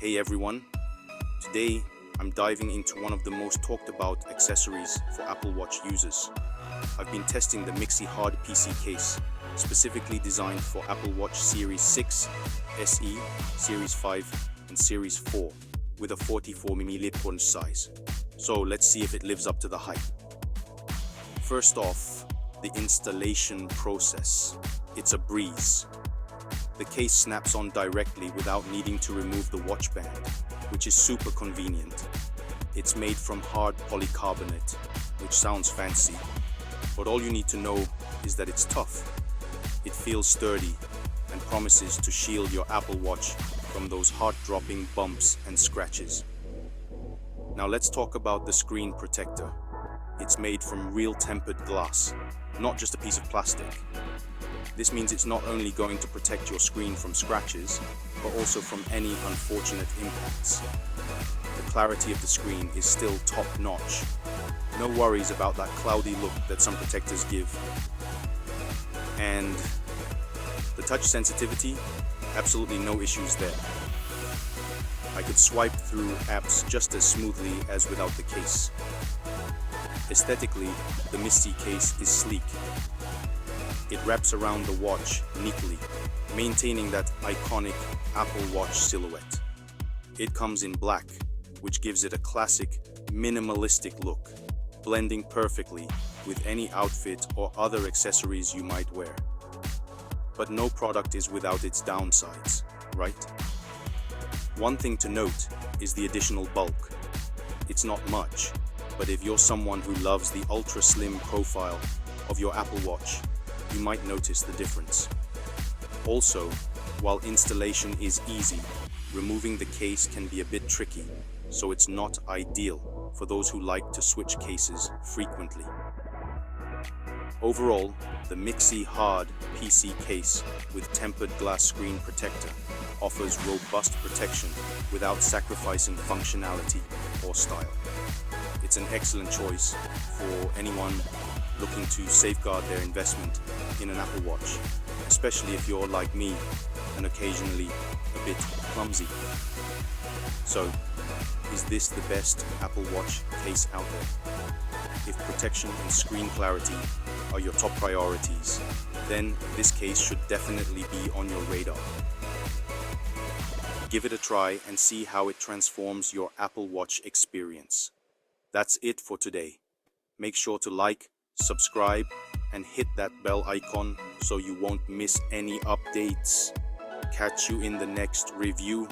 Hey everyone, today I'm diving into one of the most talked about accessories for Apple Watch users. I've been testing the Misxi Hard PC case, specifically designed for Apple Watch Series 6, SE, Series 5 and Series 4 with a 44mm punch size. So let's see if it lives up to the hype. First off, the installation process. It's a breeze. The case snaps on directly without needing to remove the watch band, which is super convenient. It's made from hard polycarbonate, which sounds fancy, but all you need to know is that it's tough. It feels sturdy and promises to shield your Apple Watch from those heart-dropping bumps and scratches. Now let's talk about the screen protector. It's made from real tempered glass, not just a piece of plastic. This means it's not only going to protect your screen from scratches, but also from any unfortunate impacts. The clarity of the screen is still top-notch. No worries about that cloudy look that some protectors give. And the touch sensitivity, absolutely no issues there. I could swipe through apps just as smoothly as without the case. Aesthetically, the Misxi case is sleek. It wraps around the watch neatly, maintaining that iconic Apple Watch silhouette. It comes in black, which gives it a classic, minimalistic look, blending perfectly with any outfit or other accessories you might wear. But no product is without its downsides, right? One thing to note is the additional bulk. It's not much, but if you're someone who loves the ultra-slim profile of your Apple Watch, you might notice the difference. Also, while installation is easy, removing the case can be a bit tricky, so it's not ideal for those who like to switch cases frequently. Overall, the Misxi Hard PC case with tempered glass screen protector offers robust protection without sacrificing functionality or style. It's an excellent choice for anyone looking to safeguard their investment in an Apple Watch, especially if you're like me and occasionally a bit clumsy. So, is this the best Apple Watch case out there? If protection and screen clarity are your top priorities, then this case should definitely be on your radar. Give it a try and see how it transforms your Apple Watch experience. That's it for today. Make sure to like, subscribe, and hit that bell icon so you won't miss any updates. Catch you in the next review.